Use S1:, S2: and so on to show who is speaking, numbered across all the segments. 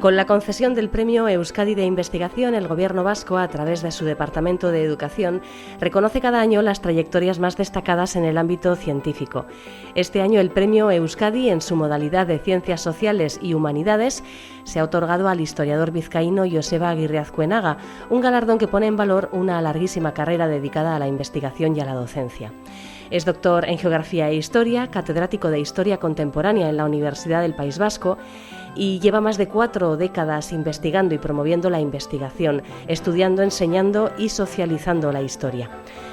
S1: Con la concesión del Premio Euskadi de Investigación, el Gobierno vasco, a través de su Departamento de Educación, reconoce cada año las trayectorias más destacadas en el ámbito científico. Este año el Premio Euskadi, en su modalidad de Ciencias Sociales y Humanidades, se ha otorgado al historiador vizcaíno Joseba Aguirre Azcuenaga, un galardón que pone en valor una larguísima carrera dedicada a la investigación y a la docencia. Es doctor en Geografía e Historia, catedrático de Historia Contemporánea en la Universidad del País Vasco y lleva más de 4 décadas investigando y promoviendo la investigación, estudiando, enseñando y socializando la historia.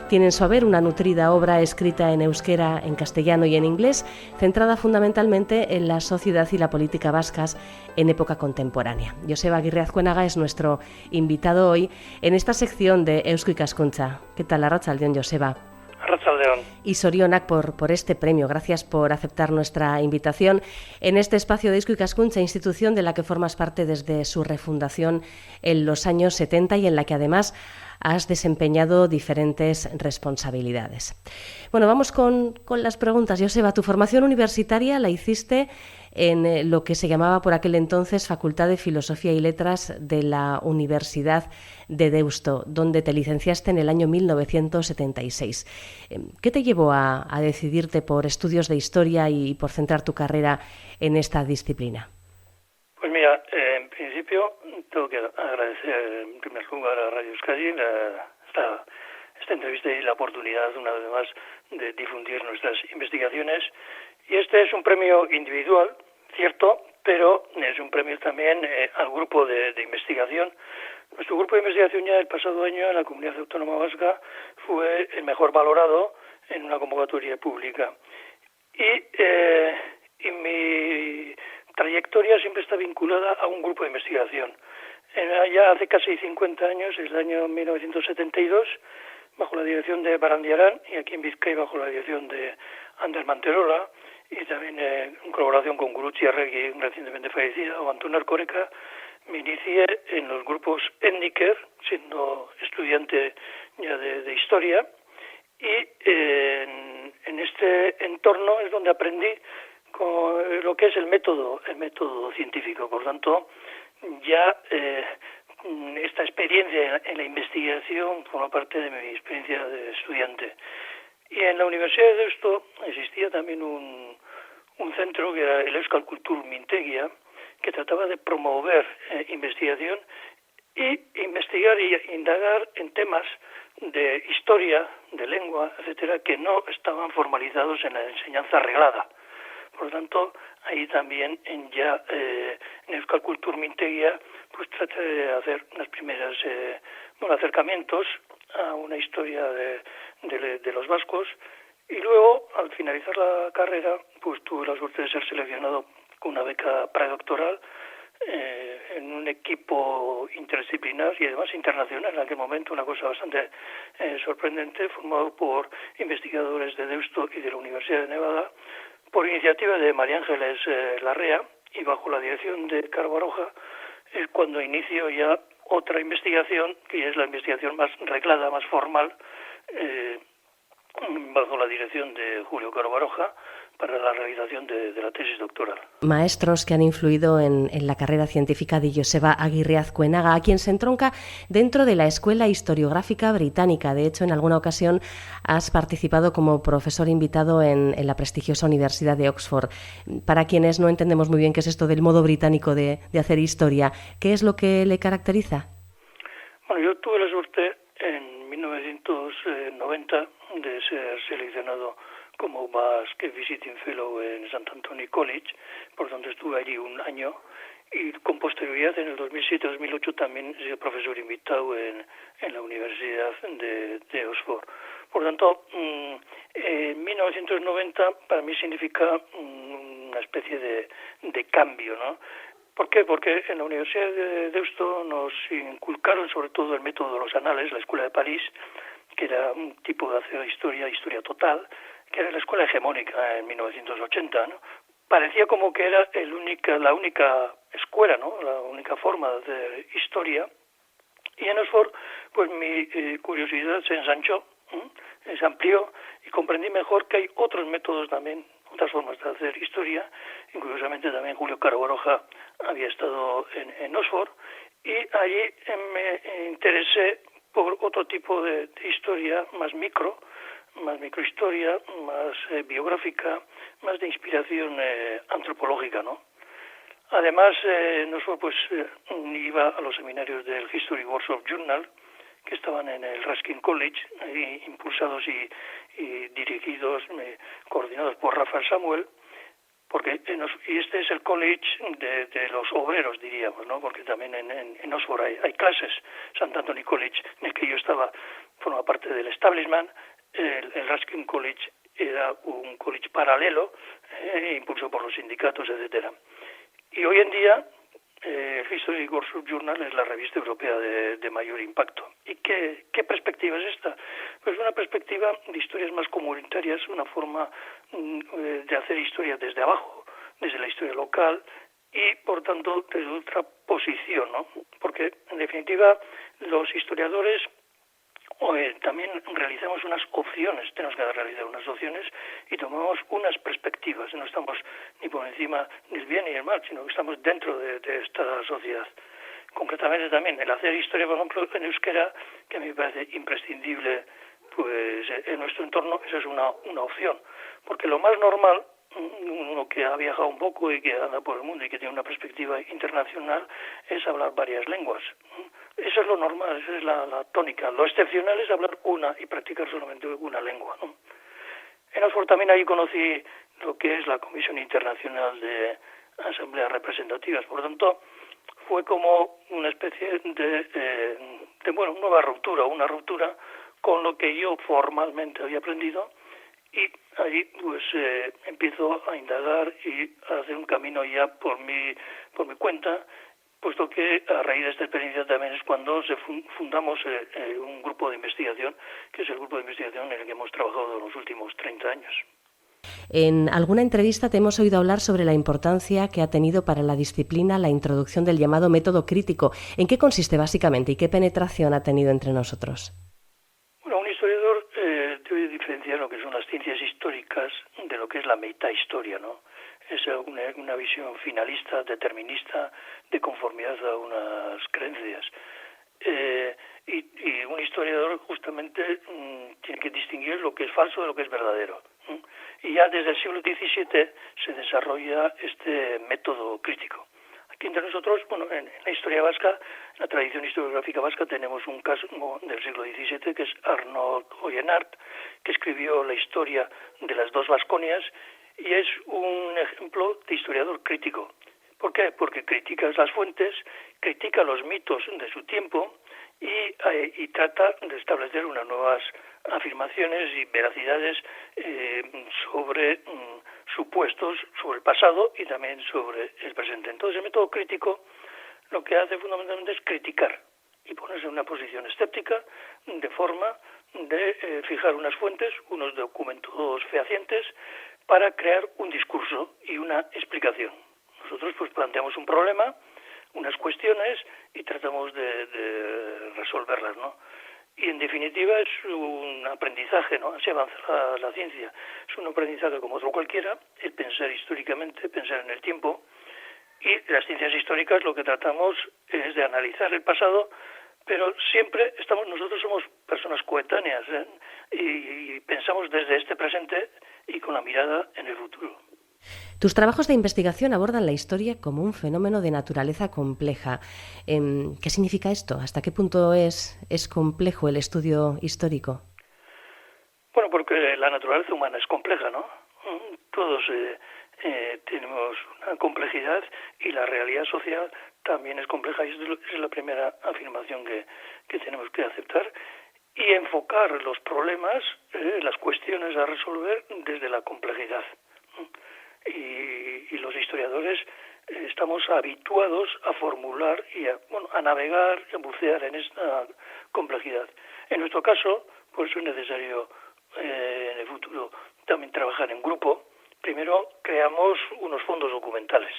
S1: Tiene en su haber una nutrida obra escrita en euskera, en castellano y en inglés, centrada fundamentalmente en la sociedad y la política vascas en época contemporánea. Joseba Aguirre Azcuenaga es nuestro invitado hoy en esta sección de Eusko Ikaskuntza. ¿Qué tal, arratsaldeon, Joseba?
S2: Arratsaldeon.
S1: Y sorionak por este premio. Gracias por aceptar nuestra invitación en este espacio de Eusko Ikaskuntza, institución de la que formas parte desde su refundación en los años 70 y en la que además has desempeñado diferentes responsabilidades. Bueno, vamos con las preguntas. Joseba, tu formación universitaria la hiciste en lo que se llamaba por aquel entonces Facultad de Filosofía y Letras de la Universidad de Deusto, donde te licenciaste en el año 1976. ¿Qué te llevó a decidirte por estudios de historia y por centrar tu carrera en esta disciplina?
S2: Pues mira, en principio tengo que agradecer en primer lugar a Radio Euskadi esta entrevista y la oportunidad una vez más de difundir nuestras investigaciones. Y este es un premio individual, cierto, pero es un premio también al grupo de investigación. Nuestro grupo de investigación ya el pasado año en la Comunidad Autónoma Vasca fue el mejor valorado en una convocatoria pública. Y mi trayectoria siempre está vinculada a un grupo de investigación. Ya hace casi 50 años, es el año 1972, bajo la dirección de Barandiarán y aquí en Vizcaya bajo la dirección de Ander Manterola y también en colaboración con Gurutzi Arregui, recientemente fallecida, o Antón Erkoreka, me inicié en los grupos Etniker, siendo estudiante ya de historia, y en este entorno es donde aprendí con lo que es el método científico. Por tanto, ya esta experiencia en la investigación forma parte de mi experiencia de estudiante. Y en la Universidad de Deusto existía también un centro que era el Euskal Kultur Mintegia, que trataba de promover investigación y investigar y indagar en temas de historia, de lengua, etcétera, que no estaban formalizados en la enseñanza reglada. Por lo tanto, ahí también en Euskal Kultur Mintegia pues traté de hacer las primeras acercamientos a una historia de los vascos, y luego al finalizar la carrera pues tuve la suerte de ser seleccionado con una beca predoctoral en un equipo interdisciplinar y además internacional en aquel momento, una cosa bastante sorprendente, formado por investigadores de Deusto y de la Universidad de Nevada, por iniciativa de María Ángeles Larrea y bajo la dirección de Carlos Baroja, es cuando inicio ya otra investigación, que es la investigación más reglada, más formal, bajo la dirección de Julio Caro Baroja, para la realización de la tesis doctoral.
S1: Maestros que han influido en la carrera científica de Joseba Aguirre Azcuenaga, a quien se entronca dentro de la Escuela Historiográfica Británica. De hecho, en alguna ocasión has participado como profesor invitado en la prestigiosa Universidad de Oxford. Para quienes no entendemos muy bien qué es esto del modo británico de hacer historia, ¿qué es lo que le caracteriza?
S2: Bueno, yo tuve la suerte en 1990 de ser seleccionado como Basque Visiting Fellow en St. Anthony College, por donde estuve allí un año, y con posterioridad en el 2007-2008 también he sido profesor invitado en la Universidad de Oxford. Por tanto, en 1990 para mí significa una especie de cambio, ¿no? ¿Por qué? Porque en la Universidad de Deusto nos inculcaron sobre todo el método de los anales, la Escuela de París, que era un tipo de hacer historia total, que era la escuela hegemónica en 1980, ¿no? Parecía como que era la única escuela, ¿no? La única forma de hacer historia. Y en Oxford, pues mi curiosidad se ensanchó, se amplió y comprendí mejor que hay otros métodos también, otras formas de hacer historia, y curiosamente también Julio Caro Baroja había estado en Oxford, y allí me interesé por otro tipo de historia más microhistoria, más biográfica, más de inspiración antropológica, ¿no? Además, no solo iba a los seminarios del History Workshop Journal, que estaban en el Ruskin College, impulsados y dirigidos, coordinados por Rafael Samuel, y este es el college de los obreros, diríamos, ¿no? Porque también en Oxford hay clases. St. Anthony College, en el que yo estaba, forma parte del establishment. El Ruskin College era un college paralelo, impulsado por los sindicatos, etcétera. Y hoy en día el History Workshop Journal es la revista europea de mayor impacto. ¿Y qué perspectiva es esta? Pues una perspectiva de historias más comunitarias, una forma de hacer historia desde abajo, desde la historia local y, por tanto, desde otra posición, ¿no? Porque, en definitiva, los historiadores también realizamos unas opciones, tenemos que realizar unas opciones y tomamos unas perspectivas. No estamos ni por encima del bien ni del mal, sino que estamos dentro de esta sociedad. Concretamente también el hacer historia, por ejemplo, en euskera, que a mí me parece imprescindible pues en nuestro entorno, esa es una opción. Porque lo más normal, uno que ha viajado un poco y que anda por el mundo y que tiene una perspectiva internacional, es hablar varias lenguas. Eso es lo normal, esa es la tónica. Lo excepcional es hablar una y practicar solamente una lengua, ¿no? En Oxford también ahí conocí lo que es la Comisión Internacional de Asambleas Representativas. Por lo tanto, fue como una especie de nueva ruptura, una ruptura con lo que yo formalmente había aprendido, y allí pues empiezo a indagar y a hacer un camino ya por mi cuenta, puesto que a raíz de esta experiencia también es cuando fundamos un grupo de investigación, que es el grupo de investigación en el que hemos trabajado los últimos 30 años.
S1: En alguna entrevista te hemos oído hablar sobre la importancia que ha tenido para la disciplina la introducción del llamado método crítico. ¿En qué consiste básicamente y qué penetración ha tenido entre nosotros?
S2: Bueno, un historiador debe diferenciar lo que son las ciencias históricas de lo que es la metahistoria, ¿no? Es una visión finalista, determinista, de conformidad a unas creencias. Y un historiador justamente tiene que distinguir lo que es falso de lo que es verdadero. Y ya desde el siglo XVII se desarrolla este método crítico. Aquí entre nosotros, en la historia vasca, en la tradición historiográfica vasca, tenemos un caso del siglo XVII que es Arnold Oyenart, que escribió la historia de las dos Vasconias, y es un ejemplo de historiador crítico. ¿Por qué? Porque critica las fuentes, critica los mitos de su tiempo y trata de establecer unas nuevas afirmaciones y veracidades sobre supuestos sobre el pasado y también sobre el presente. Entonces, el método crítico lo que hace fundamentalmente es criticar y ponerse en una posición escéptica, de forma de fijar unas fuentes, unos documentos fehacientes, para crear un discurso y una explicación. Nosotros pues planteamos un problema, unas cuestiones y tratamos de resolverlas, ¿no? Y en definitiva es un aprendizaje, ¿no? Así avanza la ciencia. Es un aprendizaje como otro cualquiera, el pensar históricamente, pensar en el tiempo. Y las ciencias históricas lo que tratamos es de analizar el pasado, pero siempre nosotros somos personas coetáneas, y pensamos desde este presente y con la mirada en el futuro.
S1: Tus trabajos de investigación abordan la historia como un fenómeno de naturaleza compleja. ¿Qué significa esto? ¿Hasta qué punto es complejo el estudio histórico?
S2: Bueno, porque la naturaleza humana es compleja, ¿no? Todos tenemos una complejidad y la realidad social también es compleja, y es la primera afirmación que tenemos que aceptar y enfocar los problemas, las cuestiones a resolver desde la complejidad. Y los historiadores estamos habituados a formular y a navegar, a bucear en esta complejidad. En nuestro caso, pues es necesario en el futuro también trabajar en grupo. Primero creamos unos fondos documentales.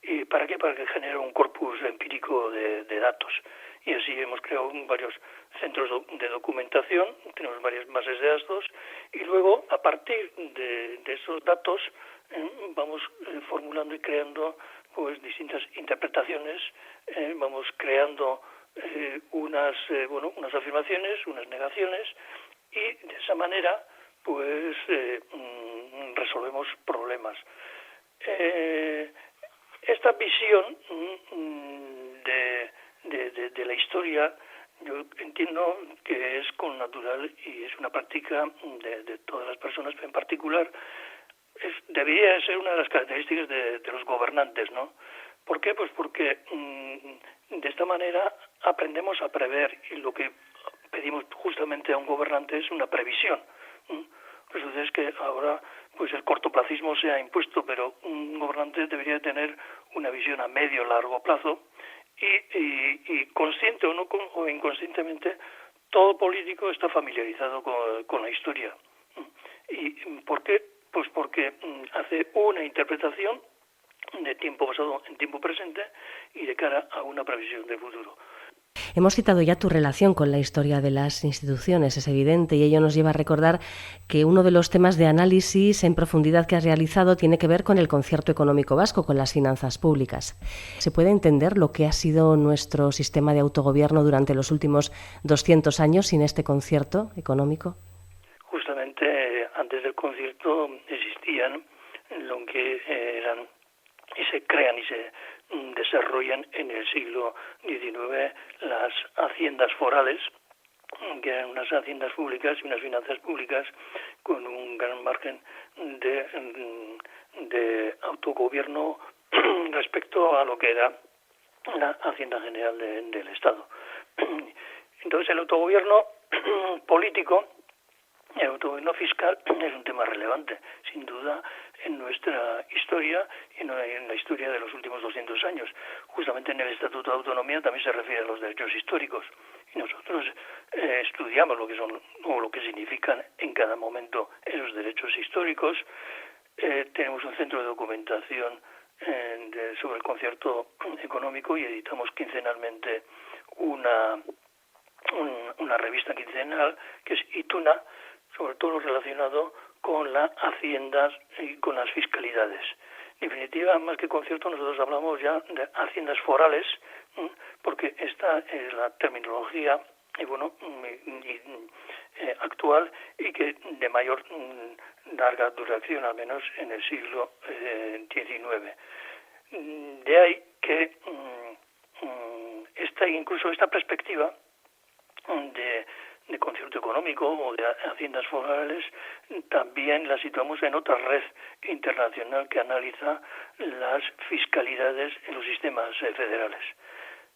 S2: ¿Y para qué? Para que genere un corpus empírico de datos. Y así hemos creado varios centros de documentación, tenemos varias bases de datos, Y luego, a partir de esos datos, vamos formulando y creando pues distintas interpretaciones, vamos creando unas afirmaciones, unas negaciones, y de esa manera pues resolvemos problemas. Esta visión de la historia, yo entiendo que es connatural y es una práctica de todas las personas, pero en particular debería ser una de las características de los gobernantes, ¿no? ¿Por qué? Pues porque de esta manera aprendemos a prever, y lo que pedimos justamente a un gobernante es una previsión. Resulta es que ahora pues el cortoplacismo se ha impuesto, pero un gobernante debería tener una visión a medio largo plazo, y consciente o no o inconscientemente, todo político está familiarizado con la historia. ¿Y por qué? Pues porque hace una interpretación de tiempo pasado en tiempo presente y de cara a una previsión de futuro.
S1: Hemos citado ya tu relación con la historia de las instituciones, es evidente, y ello nos lleva a recordar que uno de los temas de análisis en profundidad que has realizado tiene que ver con el concierto económico vasco, con las finanzas públicas. ¿Se puede entender lo que ha sido nuestro sistema de autogobierno durante los últimos 200 años sin este concierto económico?
S2: Justamente antes del concierto existían lo que eran y se crean y se desarrollan en el siglo XIX las haciendas forales, que eran unas haciendas públicas y unas finanzas públicas con un gran margen de autogobierno respecto a lo que era la Hacienda General del Estado. Entonces el autogobierno político, el autogobierno fiscal es un tema relevante, sin duda, en nuestra historia y en la historia de los últimos 200 años. Justamente en el Estatuto de Autonomía también se refiere a los derechos históricos, y nosotros estudiamos lo que son o lo que significan en cada momento esos derechos históricos. Tenemos un centro de documentación sobre el concierto económico y editamos quincenalmente una revista quincenal que es Ituna, sobre todo relacionado con las haciendas y con las fiscalidades. En definitiva, más que concierto, nosotros hablamos ya de haciendas forales, porque esta es la terminología actual y que de mayor larga duración, al menos en el siglo XIX. De ahí que incluso esta perspectiva de concierto económico o de haciendas forales también la situamos en otra red internacional que analiza las fiscalidades en los sistemas federales.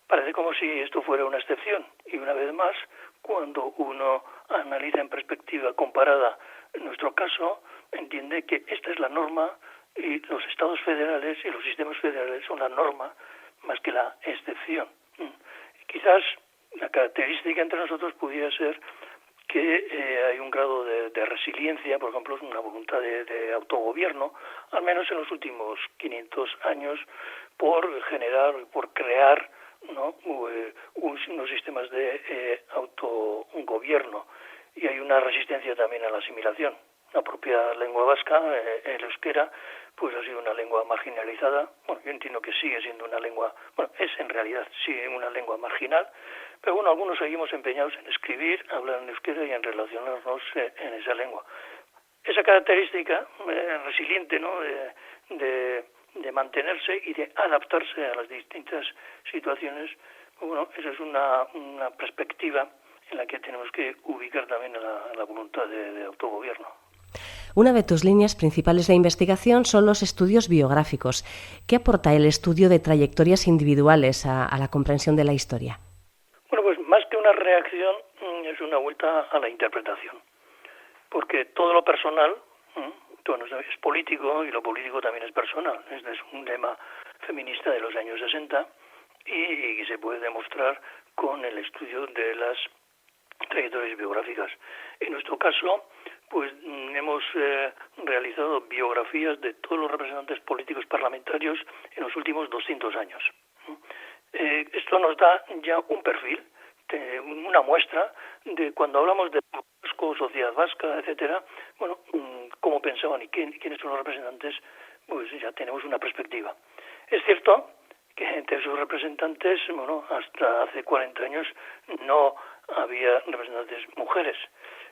S2: Parece como si esto fuera una excepción, y una vez más, cuando uno analiza en perspectiva comparada nuestro caso, entiende que esta es la norma y los estados federales y los sistemas federales son la norma más que la excepción. Quizás la característica entre nosotros pudiera ser que hay un grado de resiliencia, por ejemplo, una voluntad de autogobierno, al menos en los últimos 500 años, por generar, por crear, ¿no?, unos sistemas de autogobierno. Y hay una resistencia también a la asimilación. La propia lengua vasca, el euskera, pues ha sido una lengua marginalizada. Bueno, yo entiendo que sigue siendo una lengua, es en realidad sí una lengua marginal, pero bueno, algunos seguimos empeñados en escribir, hablar en euskera y en relacionarnos en esa lengua. Esa característica resiliente, ¿no?, de mantenerse y de adaptarse a las distintas situaciones, bueno, esa es una perspectiva en la que tenemos que ubicar también a la voluntad de autogobierno.
S1: Una de tus líneas principales de investigación son los estudios biográficos. ¿Qué aporta el estudio de trayectorias individuales a la comprensión de la historia?
S2: Bueno, pues más que una reacción, es una vuelta a la interpretación. Porque todo lo personal, es político, y lo político también es personal. Este es un lema feminista de los años 60 y se puede demostrar con el estudio de las trayectorias biográficas. En nuestro caso, pues hemos realizado biografías de todos los representantes políticos parlamentarios en los últimos 200 años. Esto nos da ya un perfil una muestra de cuando hablamos de vasco, sociedad vasca, etcétera, bueno, cómo pensaban y quiénes son los representantes, pues ya tenemos una perspectiva. Es cierto que entre sus representantes, bueno, hasta hace 40 años no había representantes mujeres.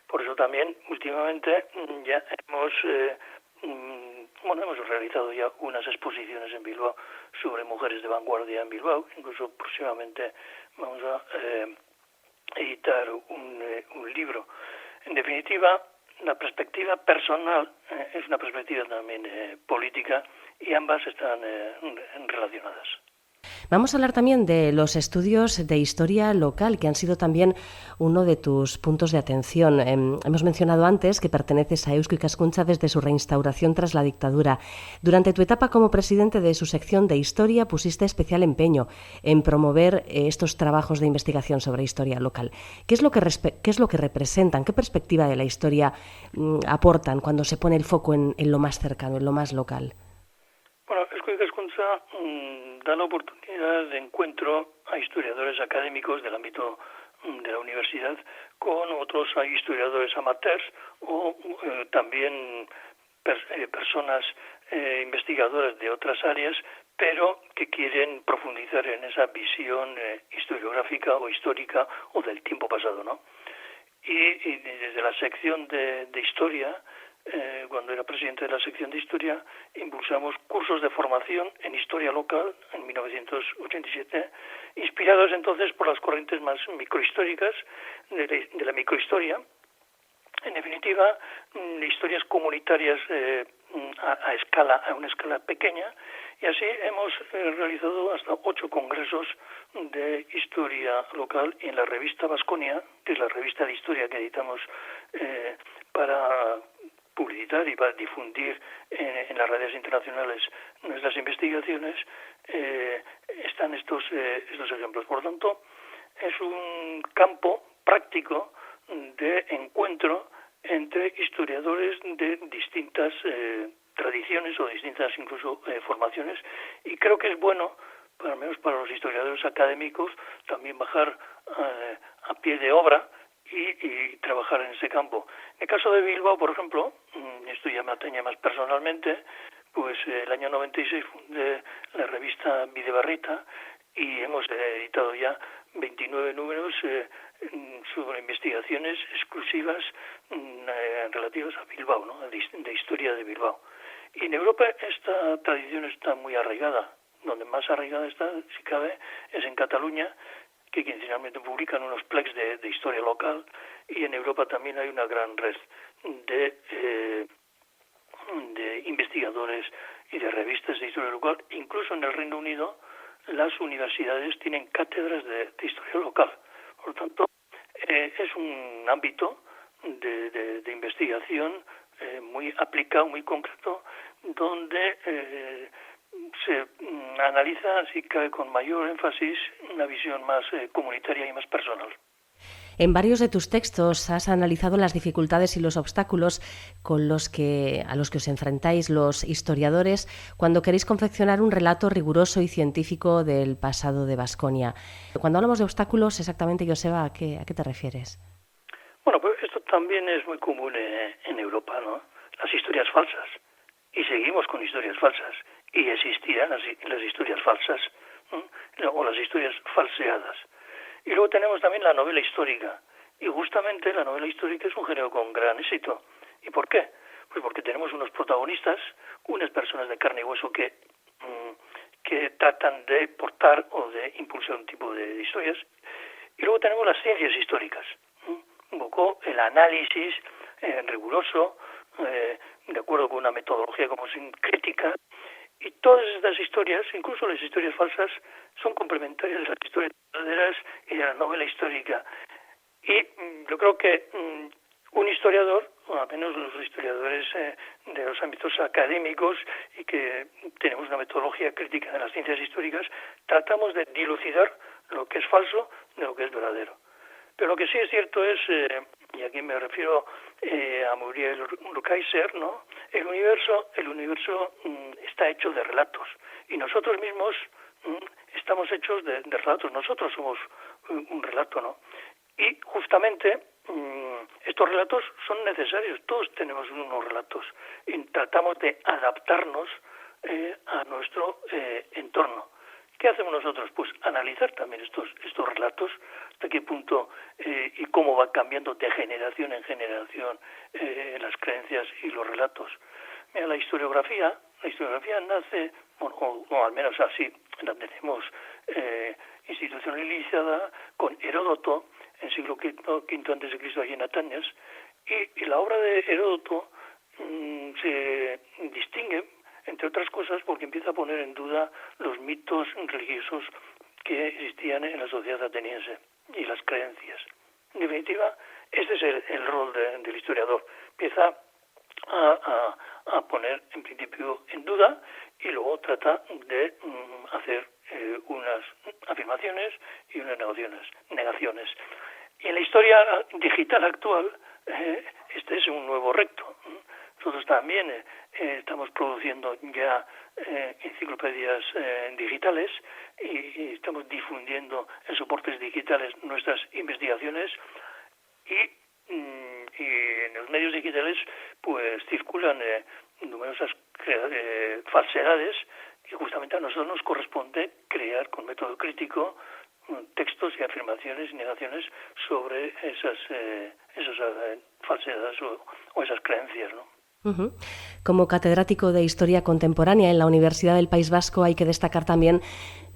S2: Por eso también últimamente ya hemos realizado ya unas exposiciones en Bilbao sobre mujeres de vanguardia en Bilbao. Incluso próximamente vamos a editar un libro. En definitiva, la perspectiva personal es una perspectiva también política y ambas están relacionadas.
S1: Vamos a hablar también de los estudios de historia local, que han sido también uno de tus puntos de atención. Hemos mencionado antes que perteneces a Eusko Ikaskuntza desde su reinstauración tras la dictadura. Durante tu etapa como presidente de su sección de historia pusiste especial empeño en promover estos trabajos de investigación sobre historia local. ¿Qué es lo que representan? ¿Qué perspectiva de la historia aportan cuando se pone el foco en lo más cercano, en lo más local?
S2: Bueno, Eusko Ikaskuntza da la oportunidad de encuentro a historiadores académicos del ámbito de la universidad con otros historiadores amateurs o también personas investigadoras de otras áreas, pero que quieren profundizar en esa visión historiográfica o histórica o del tiempo pasado, ¿no? Y desde la sección de historia, cuando era presidente de la sección de historia, impulsamos cursos de formación en historia local en 1987, inspirados entonces por las corrientes más microhistóricas de la microhistoria. En definitiva, historias comunitarias a una escala pequeña, y así hemos realizado hasta 8 congresos de historia local en la revista Baskonia, que es la revista de historia que editamos para publicitar y para difundir en las redes internacionales nuestras investigaciones. Están estos ejemplos. Por lo tanto, es un campo práctico de encuentro entre historiadores de distintas tradiciones o distintas incluso formaciones, y creo que es bueno, al menos para los historiadores académicos, también bajar a pie de obra y trabajar en ese campo. En el caso de Bilbao, por ejemplo, esto ya me atañe más personalmente, pues el año 96 fundé la revista Bidebarrita y hemos editado ya 29 números sobre investigaciones exclusivas relativas a Bilbao, ¿no? De historia de Bilbao. Y en Europa esta tradición está muy arraigada. Donde más arraigada está, si cabe, es en Cataluña, que quincenalmente publican unos plecs de historia local, y en Europa también hay una gran red de investigadores y de revistas de historia local. Incluso en el Reino Unido las universidades tienen cátedras de historia local. Por lo tanto, es un ámbito de investigación muy aplicado, muy concreto, donde se analiza, así que con mayor énfasis, una visión más comunitaria y más personal.
S1: En varios de tus textos has analizado las dificultades y los obstáculos a los que os enfrentáis los historiadores cuando queréis confeccionar un relato riguroso y científico del pasado de Baskonia. Cuando hablamos de obstáculos, exactamente, Joseba, ¿a qué te refieres?
S2: Bueno, pues esto también es muy común en Europa, ¿no? Las historias falsas. Y seguimos con historias falsas. Y existirán las historias falsas, ¿no? O las historias falseadas. Y luego tenemos también la novela histórica. Y justamente la novela histórica es un género con gran éxito. ¿Y por qué? Pues porque tenemos unos protagonistas, unas personas de carne y hueso que tratan de portar o de impulsar un tipo de historias. Y luego tenemos las ciencias históricas. Un poco el análisis riguroso, de acuerdo con una metodología como sin crítica. Y todas estas historias, incluso las historias falsas, son complementarias de las historias verdaderas y de la novela histórica. Y yo creo que un historiador, o al menos los historiadores de los ámbitos académicos y que tenemos una metodología crítica de las ciencias históricas, tratamos de dilucidar lo que es falso de lo que es verdadero. Pero lo que sí es cierto es, y aquí me refiero a Muriel Rukeyser, ¿no? El universo está hecho de relatos, y nosotros mismos estamos hechos de relatos. Nosotros somos un relato, ¿no? Y justamente estos relatos son necesarios, todos tenemos unos relatos y tratamos de adaptarnos a nuestro entorno. ¿Qué hacemos nosotros? Pues analizar también estos relatos, hasta qué punto y cómo va cambiando de generación en generación las creencias y los relatos. Mira, la historiografía nace, o al menos así la tenemos institucionalizada con Heródoto en siglo V antes de Cristo allí en Atenas, y la obra de Heródoto se distingue, entre otras cosas, porque empieza a poner en duda los mitos religiosos que existían en la sociedad ateniense y las creencias. En definitiva, este es el rol del historiador. Empieza a poner en principio en duda y luego trata de hacer unas afirmaciones y unas negaciones. Y en la historia digital actual este es un nuevo reto. Nosotros también estamos produciendo ya enciclopedias digitales y estamos difundiendo en soportes digitales nuestras investigaciones y en los medios digitales pues circulan numerosas falsedades y justamente a nosotros nos corresponde crear con método crítico textos y afirmaciones y negaciones sobre esas falsedades o esas creencias, ¿no?
S1: Uh-huh. Como catedrático de Historia Contemporánea en la Universidad del País Vasco hay que destacar también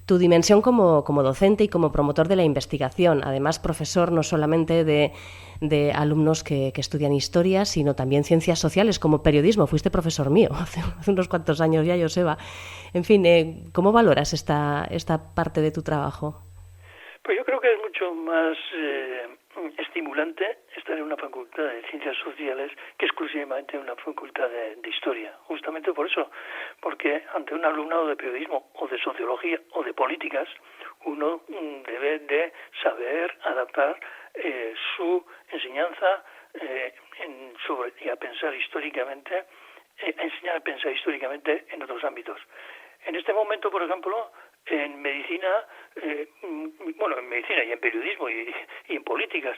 S1: tu dimensión como docente y como promotor de la investigación, además profesor no solamente de alumnos que estudian historia, sino también ciencias sociales como periodismo. Fuiste profesor mío hace unos cuantos años ya, Joseba. En fin, ¿cómo valoras esta parte de tu trabajo?
S2: Pues yo creo que es mucho más estimulante estar en una facultad de ciencias sociales que exclusivamente en una facultad de historia. Justamente por eso, porque ante un alumnado de periodismo o de sociología o de políticas, uno debe de saber adaptar su enseñanza y a pensar históricamente, a enseñar a pensar históricamente en otros ámbitos. En este momento, por ejemplo, en medicina, en medicina y en periodismo y en políticas,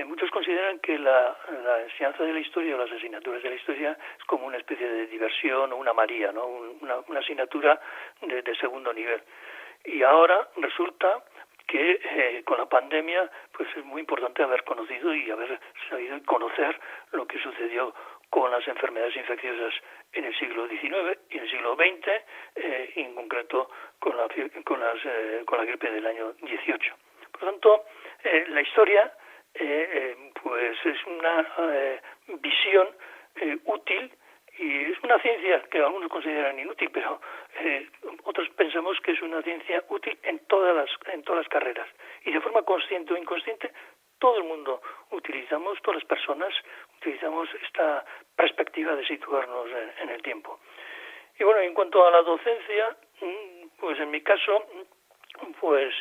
S2: muchos consideran que la enseñanza de la historia o las asignaturas de la historia es como una especie de diversión o una María, ¿no? Una asignatura de segundo nivel. Y ahora resulta que con la pandemia pues es muy importante haber conocido y haber sabido conocer lo que sucedió con las enfermedades infecciosas en el siglo XIX y en el siglo XX, y en concreto con la gripe del año 18. Por lo tanto, la historia pues es una visión útil y es una ciencia que algunos consideran inútil, pero otros pensamos que es una ciencia útil en todas las carreras y de forma consciente o inconsciente. Todo el mundo todas las personas utilizamos esta perspectiva de situarnos en el tiempo. Y bueno, en cuanto a la docencia, pues en mi caso, pues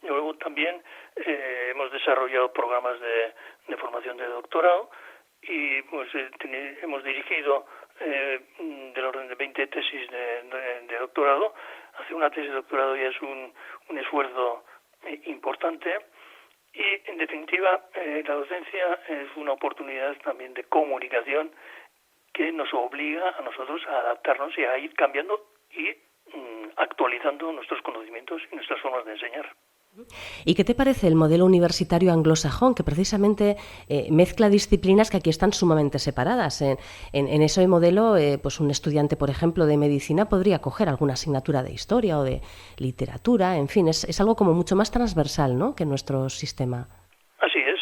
S2: luego también hemos desarrollado programas de formación de doctorado y pues hemos dirigido del orden de 20 tesis de doctorado. Hacer una tesis de doctorado ya es un esfuerzo importante. Y, en definitiva, la docencia es una oportunidad también de comunicación que nos obliga a nosotros a adaptarnos y a ir cambiando y actualizando nuestros conocimientos y nuestras formas de enseñar.
S1: ¿Y qué te parece el modelo universitario anglosajón, que precisamente mezcla disciplinas que aquí están sumamente separadas? En ese modelo, pues un estudiante, por ejemplo, de medicina podría coger alguna asignatura de historia o de literatura, en fin, es algo como mucho más transversal, ¿no?, que nuestro sistema.
S2: Así es,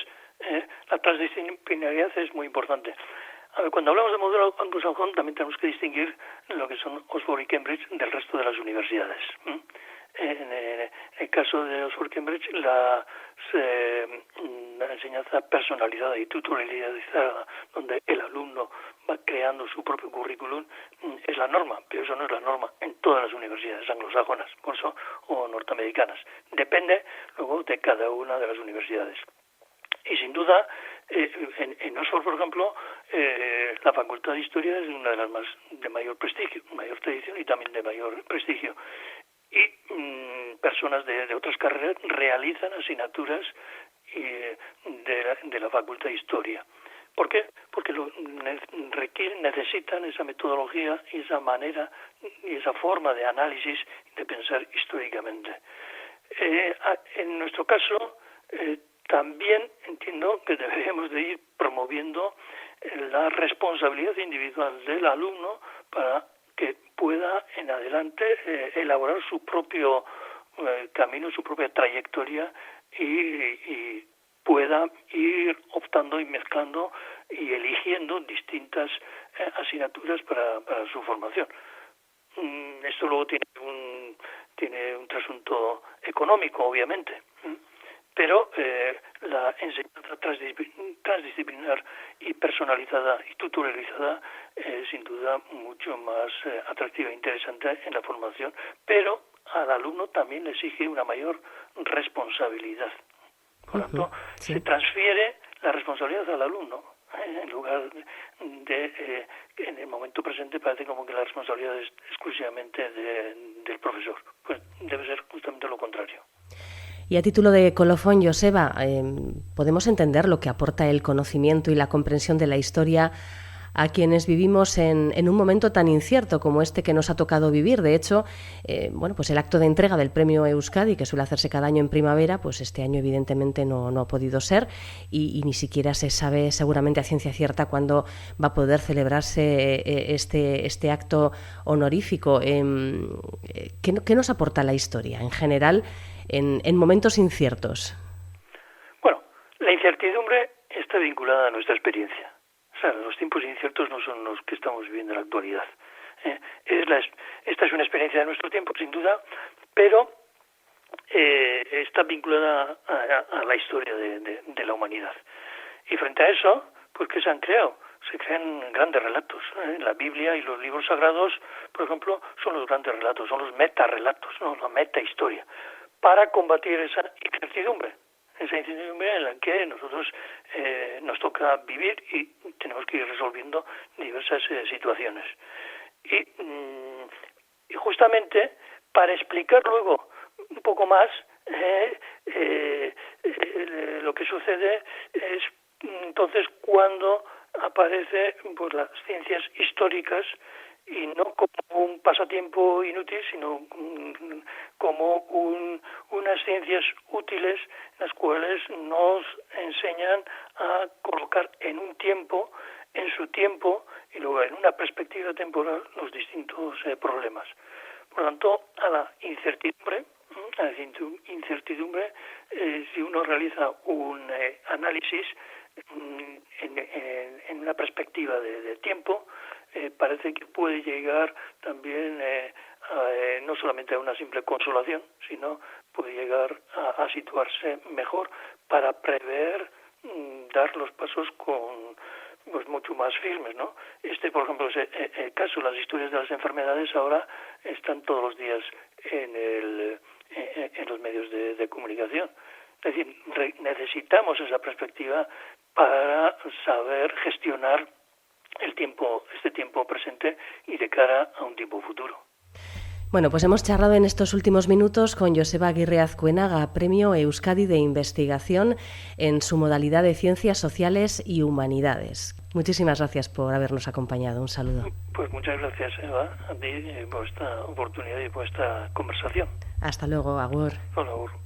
S2: la transdisciplinaridad es muy importante. A ver, cuando hablamos de modelo anglosajón también tenemos que distinguir lo que son Oxford y Cambridge del resto de las universidades. En el caso de Oxford y Cambridge, la enseñanza personalizada y tutorializada, donde el alumno va creando su propio currículum, es la norma, pero eso no es la norma en todas las universidades anglosajonas, por eso, o norteamericanas. Depende luego de cada una de las universidades. Y sin duda, en Oxford, por ejemplo, la Facultad de Historia es una de las más de mayor prestigio, mayor tradición y también de mayor prestigio. y personas de otras carreras realizan asignaturas de la Facultad de Historia. ¿Por qué? Porque necesitan esa metodología y esa manera y esa forma de análisis de pensar históricamente. En nuestro caso, también entiendo que deberíamos de ir promoviendo la responsabilidad individual del alumno para que pueda en adelante elaborar su propio camino, su propia trayectoria y pueda ir optando y mezclando y eligiendo distintas asignaturas para su formación. Esto luego tiene un trasunto económico, obviamente, pero la enseñanza transdisciplinar y personalizada y tutorializada es sin duda mucho más atractiva e interesante en la formación, pero al alumno también le exige una mayor responsabilidad. Por lo tanto, se transfiere la responsabilidad al alumno, en lugar de en el momento presente parece como que la responsabilidad es exclusivamente del profesor. Pues debe ser justamente lo contrario.
S1: Y a título de colofón, Joseba, ¿podemos entender lo que aporta el conocimiento y la comprensión de la historia a quienes vivimos en un momento tan incierto como este que nos ha tocado vivir? De hecho, pues el acto de entrega del premio Euskadi, que suele hacerse cada año en primavera, pues este año evidentemente no ha podido ser y ni siquiera se sabe seguramente a ciencia cierta cuándo va a poder celebrarse este acto honorífico. ¿Qué nos aporta la historia en general en momentos inciertos?
S2: Bueno, la incertidumbre está vinculada a nuestra experiencia. Los tiempos inciertos no son los que estamos viviendo en la actualidad. Esta es una experiencia de nuestro tiempo, sin duda, pero está vinculada a la historia de la humanidad. Y frente a eso, pues ¿qué se han creado? Se crean grandes relatos. La Biblia y los libros sagrados, por ejemplo, son los grandes relatos, son los metarrelatos, ¿no? La metahistoria, para combatir esa incertidumbre en la que nosotros nos toca vivir y tenemos que ir resolviendo diversas situaciones. Y justamente para explicar luego un poco más lo que sucede es entonces cuando aparece pues las ciencias históricas, y no como un pasatiempo inútil, sino como unas ciencias útiles, las cuales nos enseñan a colocar en un tiempo, en su tiempo, y luego en una perspectiva temporal, los distintos problemas. Por lo tanto, a la incertidumbre, si uno realiza un análisis en una perspectiva de tiempo, parece que puede llegar también no solamente a una simple consolación, sino puede llegar a situarse mejor para prever, dar los pasos pues mucho más firmes, ¿no? Por ejemplo, es el caso, las historias de las enfermedades ahora están todos los días en los medios de comunicación. Es decir, necesitamos esa perspectiva para saber gestionar este tiempo presente y de cara a un tiempo futuro.
S1: Bueno, pues hemos charlado en estos últimos minutos con Joseba Aguirre Azcuenaga, Premio Euskadi de Investigación en su modalidad de Ciencias Sociales y Humanidades. Muchísimas gracias por habernos acompañado. Un saludo.
S2: Pues muchas gracias, Eva, a ti por esta oportunidad y por esta conversación.
S1: Hasta luego, agur.
S2: Hola, agur.